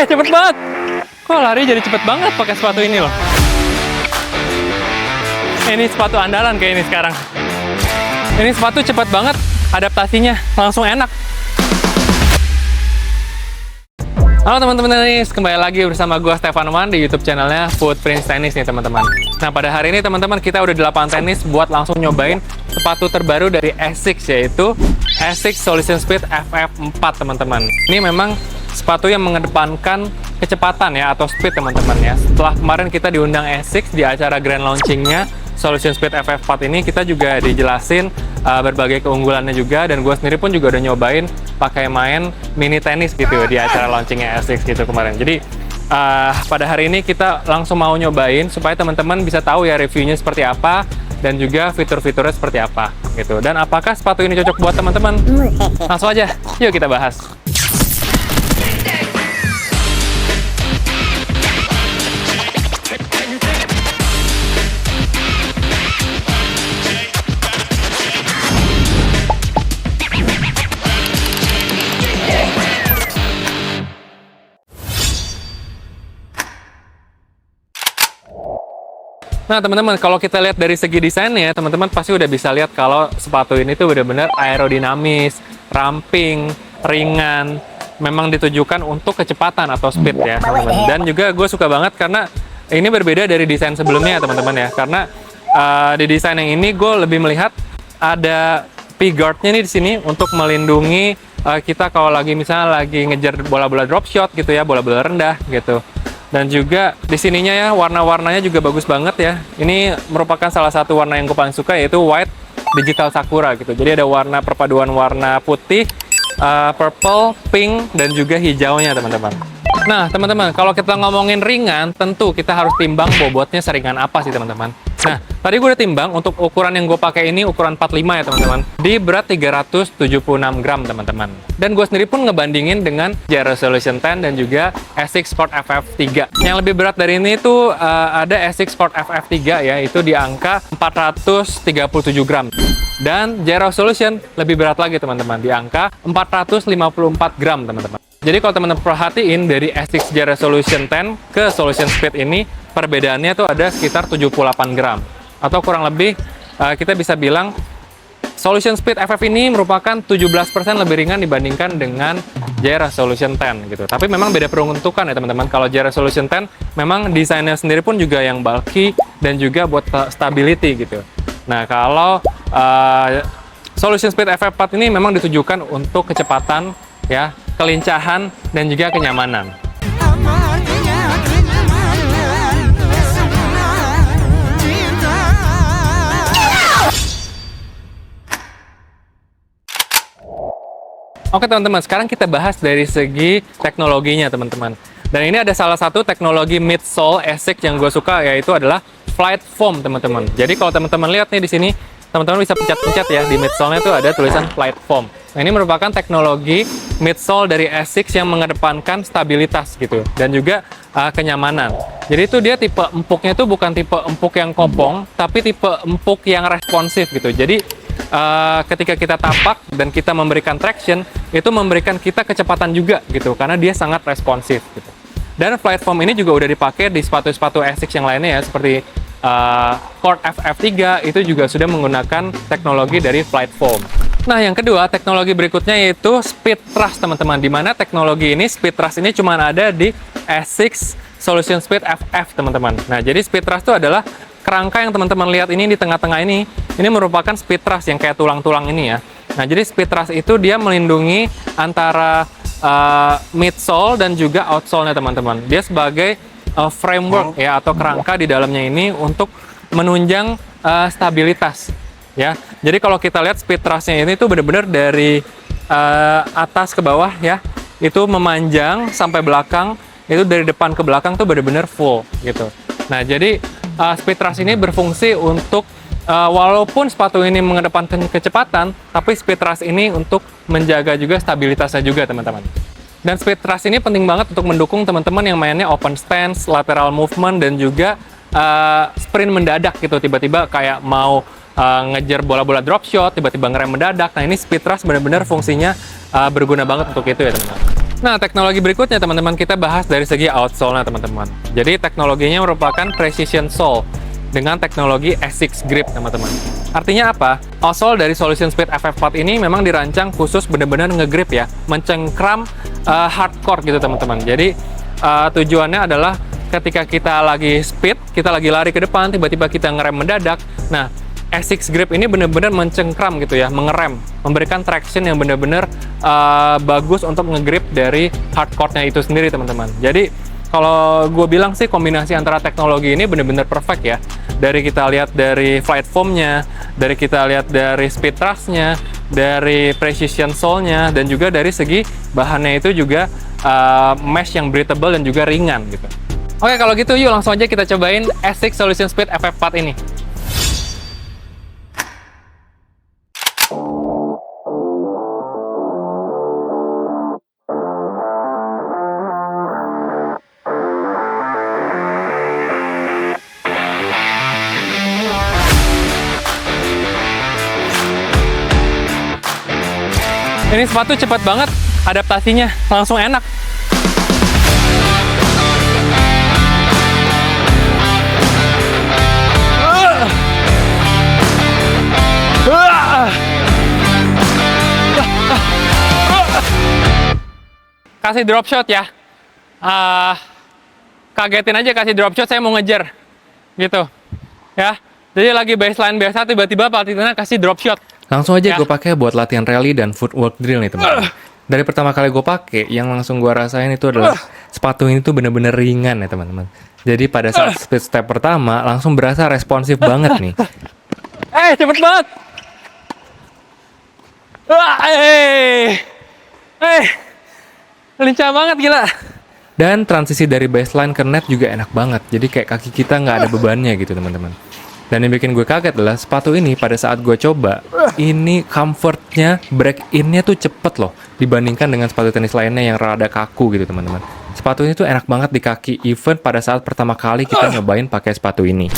Cepet banget. Kok lari jadi cepet banget pakai sepatu ini loh. Ini sepatu andalan kayak ini sekarang. Ini sepatu cepet banget adaptasinya, langsung enak. Halo teman-teman tenis, kembali lagi bersama gue Stefan Wan di YouTube channelnya Footprints Tennis nih teman-teman. Nah pada hari ini teman-teman kita udah di lapangan tenis buat langsung nyobain sepatu terbaru dari ASICS, yaitu ASICS Solution Speed FF4 teman-teman. Ini memang sepatu yang mengedepankan kecepatan ya, atau speed teman-teman ya. Setelah kemarin kita diundang ASICS di acara grand launchingnya Solution Speed FF4 ini, kita juga dijelasin berbagai keunggulannya juga, dan gue sendiri pun juga udah nyobain pakai main mini tenis gitu di acara launchingnya ASICS gitu kemarin. Jadi pada hari ini kita langsung mau nyobain supaya teman-teman bisa tahu ya reviewnya seperti apa dan juga fitur-fiturnya seperti apa gitu. Dan apakah sepatu ini cocok buat teman-teman? Langsung aja, yuk kita bahas. Nah teman-teman, kalau kita lihat dari segi desainnya, teman-teman pasti udah bisa lihat kalau sepatu ini tuh benar-benar aerodinamis, ramping, ringan, memang ditujukan untuk kecepatan atau speed ya teman-teman. Dan juga gue suka banget karena ini berbeda dari desain sebelumnya teman-teman ya, karena di desain yang ini gue lebih melihat ada P-guard-nya nih di sini untuk melindungi kita kalau lagi misalnya lagi ngejar bola-bola drop shot gitu ya, bola-bola rendah gitu. Dan juga di sininya ya, warna-warnanya juga bagus banget ya. Ini merupakan salah satu warna yang gue paling suka, yaitu white digital sakura gitu. Jadi ada warna perpaduan warna putih, purple, pink, dan juga hijaunya teman-teman. Nah teman-teman, kalau kita ngomongin ringan, tentu kita harus timbang bobotnya seringan apa sih teman-teman. Nah tadi gue udah timbang, untuk ukuran yang gue pakai ini ukuran 45 ya teman-teman, di berat 376 gram teman-teman. Dan gue sendiri pun ngebandingin dengan Jero Solution 10 dan juga ASICS Sport FF3. Yang lebih berat dari ini tuh ada ASICS Sport FF3 ya, itu di angka 437 gram. Dan Jero Solution lebih berat lagi teman-teman, di angka 454 gram teman-teman. Jadi kalau teman-teman perhatiin dari ASICS Jero Solution 10 ke Solution Speed ini, perbedaannya tuh ada sekitar 78 gram. Atau kurang lebih kita bisa bilang Solution Speed FF ini merupakan 17% lebih ringan dibandingkan dengan Jero Solution 10 gitu. Tapi memang beda peruntukan ya teman-teman. Kalau Jero Solution 10 memang desainnya sendiri pun juga yang bulky dan juga buat stability gitu. Nah kalau Solution Speed FF4 ini memang ditujukan untuk kecepatan ya, kelincahan dan juga kenyamanan. Oke teman-teman, sekarang kita bahas dari segi teknologinya teman-teman. Dan ini ada salah satu teknologi midsole ASICS yang gue suka, yaitu adalah Flight Foam teman-teman. Jadi kalau teman-teman lihat nih di sini, teman-teman bisa pencet-pencet ya, di midsole-nya tuh ada tulisan Flight Foam. Nah ini merupakan teknologi midsole dari ASICS yang mengedepankan stabilitas gitu, dan juga kenyamanan. Jadi itu dia tipe empuknya itu bukan tipe empuk yang kopong, tapi tipe empuk yang responsif gitu. Jadi ketika kita tapak dan kita memberikan traction, itu memberikan kita kecepatan juga gitu, karena dia sangat responsif gitu. Dan Flight Foam ini juga udah dipakai di sepatu-sepatu ASICS yang lainnya ya, seperti Court FF3 itu juga sudah menggunakan teknologi dari Flight Foam. Nah yang kedua, teknologi berikutnya yaitu Speed Thrust teman-teman, di mana teknologi ini, Speed Thrust ini cuma ada di ASICS Solution Speed FF teman-teman. Nah jadi Speed Thrust itu adalah kerangka yang teman-teman lihat ini di tengah-tengah ini merupakan speed thrust yang kayak tulang-tulang ini ya. Nah jadi speed thrust itu dia melindungi antara midsole dan juga outsole-nya teman-teman. Dia sebagai framework ya, atau kerangka di dalamnya ini untuk menunjang stabilitas ya. Jadi kalau kita lihat speed thrust-nya ini tuh benar-benar dari atas ke bawah ya, itu memanjang sampai belakang, itu dari depan ke belakang tuh benar-benar full gitu. Nah jadi speed thrust ini berfungsi untuk walaupun sepatu ini mengedepankan kecepatan, tapi speed thrust ini untuk menjaga juga stabilitasnya juga teman-teman. Dan speed thrust ini penting banget untuk mendukung teman-teman yang mainnya open stance, lateral movement, dan juga sprint mendadak gitu, tiba-tiba kayak mau ngejar bola-bola drop shot, tiba-tiba ngerem mendadak. Nah ini speed thrust benar-benar fungsinya berguna banget untuk itu ya teman-teman. Nah, teknologi berikutnya teman-teman kita bahas dari segi outsole-nya teman-teman. Jadi teknologinya merupakan precision sole dengan teknologi ASICS Grip teman-teman. Artinya apa? Outsole dari Solution Speed FF4 ini memang dirancang khusus benar-benar ngegrip ya, mencengkram hardcore gitu teman-teman. Jadi tujuannya adalah ketika kita lagi speed, kita lagi lari ke depan, tiba-tiba kita ngerem mendadak. Nah, ASICS Grip ini benar-benar mencengkram gitu ya, mengerem, memberikan traction yang benar-benar bagus untuk ngegrip dari hardcore-nya itu sendiri teman-teman. Jadi kalau gue bilang sih kombinasi antara teknologi ini benar-benar perfect ya. Dari kita lihat dari flight foam-nya, dari kita lihat dari speed thrust-nya, dari precision sole-nya, dan juga dari segi bahannya itu juga mesh yang breathable dan juga ringan gitu. Oke, kalau gitu yuk langsung aja kita cobain ASICS Solution Speed FF4 ini. Ini sepatu cepat banget adaptasinya, langsung enak. Kasih drop shot ya. Kagetin aja kasih drop shot, saya mau ngejar. Gitu. Ya. Jadi lagi baseline biasa tiba-tiba Paltina kasih drop shot. Langsung aja gue pakai buat latihan rally dan footwork drill nih teman-teman. Dari pertama kali gue pakai, yang langsung gue rasain itu adalah sepatu ini tuh bener-bener ringan ya teman-teman. Jadi pada saat speed step pertama langsung berasa responsif banget nih. Cepet banget. Lincah banget gila. Dan transisi dari baseline ke net juga enak banget. Jadi kayak kaki kita nggak ada bebannya gitu teman-teman. Dan yang bikin gue kaget adalah sepatu ini pada saat gue coba, ini comfortnya, break in-nya tuh cepet loh dibandingkan dengan sepatu tenis lainnya yang rada kaku gitu teman-teman. Sepatu ini tuh enak banget di kaki, even pada saat pertama kali kita nyobain pakai sepatu ini.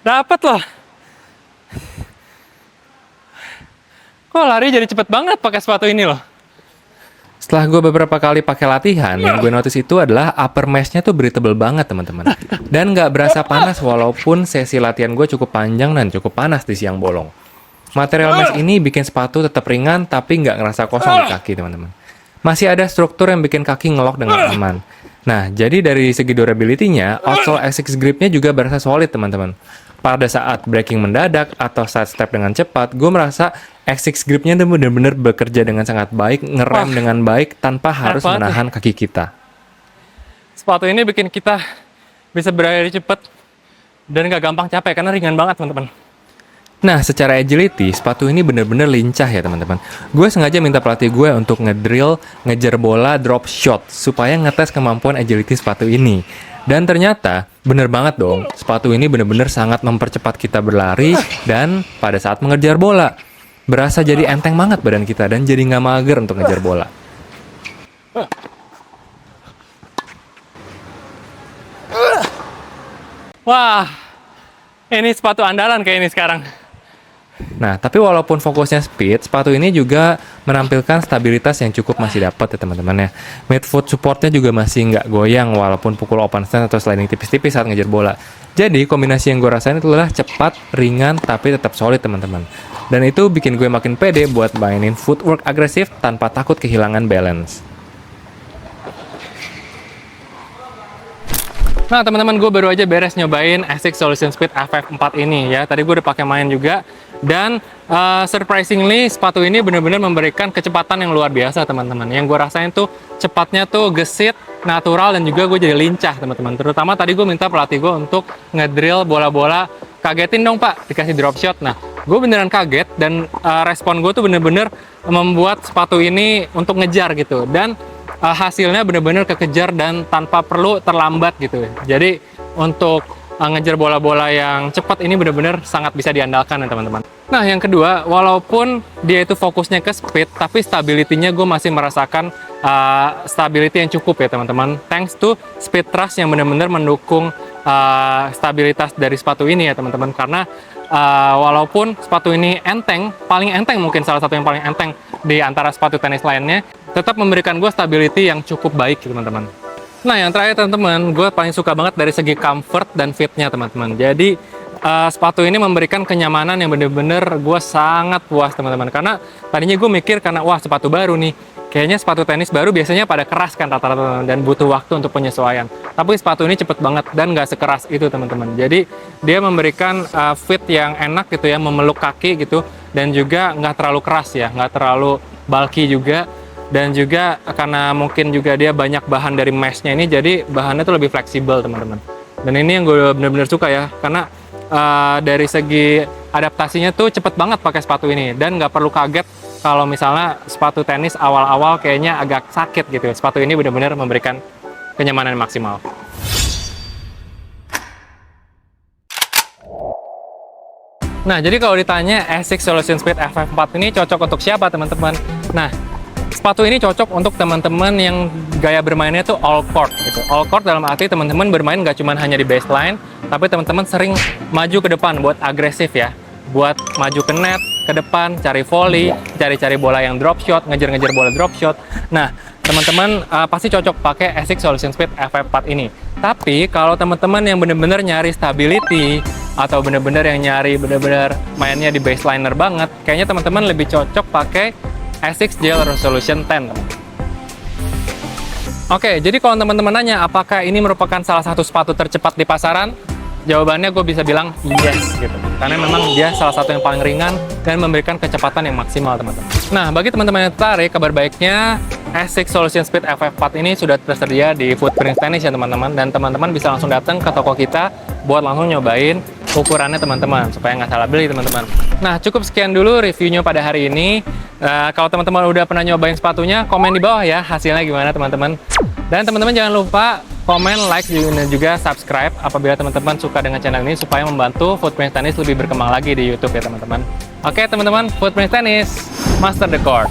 Dapat loh. Kok lari jadi cepet banget pakai sepatu ini loh. Setelah gue beberapa kali pakai latihan, yang gue notice itu adalah upper mesh-nya tuh breathable banget teman-teman. Dan nggak berasa panas walaupun sesi latihan gue cukup panjang dan cukup panas di siang bolong. Material mesh ini bikin sepatu tetap ringan tapi nggak ngerasa kosong di kaki teman-teman. Masih ada struktur yang bikin kaki ngelok dengan aman. Nah, jadi dari segi durability-nya, outsole ASICS Grip-nya juga berasa solid teman-teman. Pada saat braking mendadak atau side step dengan cepat, gue merasa ASICS Grip-nya tuh benar-benar bekerja dengan sangat baik, ngerem dengan baik tanpa harus menahan kaki kita. Sepatu ini bikin kita bisa berlari cepat dan gak gampang capek karena ringan banget teman-teman. Nah, secara agility, sepatu ini benar-benar lincah ya teman-teman. Gue sengaja minta pelatih gue untuk ngedrill, ngejar bola, drop shot, supaya ngetes kemampuan agility sepatu ini. Dan ternyata, bener banget dong, sepatu ini benar-benar sangat mempercepat kita berlari dan pada saat mengejar bola. Berasa jadi enteng banget badan kita dan jadi nggak mager untuk ngejar bola. Wah, ini sepatu andalan kayak ini sekarang. Nah, tapi walaupun fokusnya speed, sepatu ini juga menampilkan stabilitas yang cukup masih dapat ya teman-teman ya. Midfoot supportnya juga masih nggak goyang walaupun pukul open stance atau sliding tipis-tipis saat ngejar bola. Jadi kombinasi yang gue rasain itu adalah cepat, ringan, tapi tetap solid teman-teman. Dan itu bikin gue makin pede buat mainin footwork agresif tanpa takut kehilangan balance. Nah teman-teman, gue baru aja beres nyobain ASICS Solution Speed FF4 ini ya. Tadi gue udah pakai main juga. Dan surprisingly sepatu ini benar-benar memberikan kecepatan yang luar biasa teman-teman. Yang gue rasain tuh cepatnya tuh gesit, natural, dan juga gue jadi lincah teman-teman. Terutama tadi gue minta pelatih gue untuk ngedrill bola-bola. Kagetin dong pak, dikasih drop shot. Nah gue beneran kaget dan respon gue tuh bener-bener membuat sepatu ini untuk ngejar gitu. Dan hasilnya bener-bener kekejar dan tanpa perlu terlambat gitu. Jadi untuk ngejar bola-bola yang cepat ini benar-benar sangat bisa diandalkan ya teman-teman. Nah yang kedua, walaupun dia itu fokusnya ke speed, tapi stability-nya gue masih merasakan stability yang cukup ya teman-teman. Thanks to speed thrust yang benar-benar mendukung stabilitas dari sepatu ini ya teman-teman. Karena walaupun sepatu ini enteng, paling enteng mungkin salah satu yang paling enteng di antara sepatu tenis lainnya, tetap memberikan gue stability yang cukup baik teman-teman. Nah, yang terakhir teman-teman, gue paling suka banget dari segi comfort dan fitnya teman-teman. Jadi, sepatu ini memberikan kenyamanan yang bener-bener gue sangat puas teman-teman. Karena tadinya gue mikir karena, wah sepatu baru nih. Kayaknya sepatu tenis baru biasanya pada keras kan rata-rata dan butuh waktu untuk penyesuaian. Tapi sepatu ini cepet banget dan nggak sekeras itu teman-teman. Jadi, dia memberikan fit yang enak gitu ya, memeluk kaki gitu. Dan juga nggak terlalu keras ya, nggak terlalu bulky juga. Dan juga karena mungkin juga dia banyak bahan dari mesh-nya ini, jadi bahannya tuh lebih fleksibel teman-teman. Dan ini yang gue bener-bener suka ya, karena dari segi adaptasinya tuh cepet banget pakai sepatu ini. Dan nggak perlu kaget kalau misalnya sepatu tenis awal-awal kayaknya agak sakit gitu. Sepatu ini bener-bener memberikan kenyamanan maksimal. Nah, jadi kalau ditanya Asics Solution Speed FF4 ini cocok untuk siapa teman-teman? Nah, sepatu ini cocok untuk teman-teman yang gaya bermainnya tuh all court gitu. All court dalam arti teman-teman bermain nggak cuma hanya di baseline, tapi teman-teman sering maju ke depan buat agresif ya. Buat maju ke net, ke depan, cari volley, cari-cari bola yang drop shot, ngejar-ngejar bola drop shot. Nah, teman-teman pasti cocok pakai Asics Solution Speed FF4 ini. Tapi kalau teman-teman yang bener-bener nyari stability, atau bener-bener yang nyari bener-bener mainnya di baseliner banget, kayaknya teman-teman lebih cocok pakai Asics Gel Resolution 10. Oke, jadi kalau teman-teman nanya apakah ini merupakan salah satu sepatu tercepat di pasaran, jawabannya gue bisa bilang yes gitu. Karena memang dia salah satu yang paling ringan dan memberikan kecepatan yang maksimal teman-teman. Nah, bagi teman-teman yang tertarik, kabar baiknya Asics Solution Speed FF4 ini sudah tersedia di Footprint Tennis ya teman-teman. Dan teman-teman bisa langsung datang ke toko kita buat langsung nyobain ukurannya teman-teman, supaya nggak salah beli teman-teman. Nah, cukup sekian dulu reviewnya pada hari ini. Kalau teman-teman udah pernah nyobain sepatunya, komen di bawah ya hasilnya gimana teman-teman. Dan teman-teman jangan lupa komen, like, dan juga subscribe apabila teman-teman suka dengan channel ini supaya membantu Footprint Tennis lebih berkembang lagi di YouTube ya teman-teman. Oke teman-teman, Footprint Tennis, Master the Court.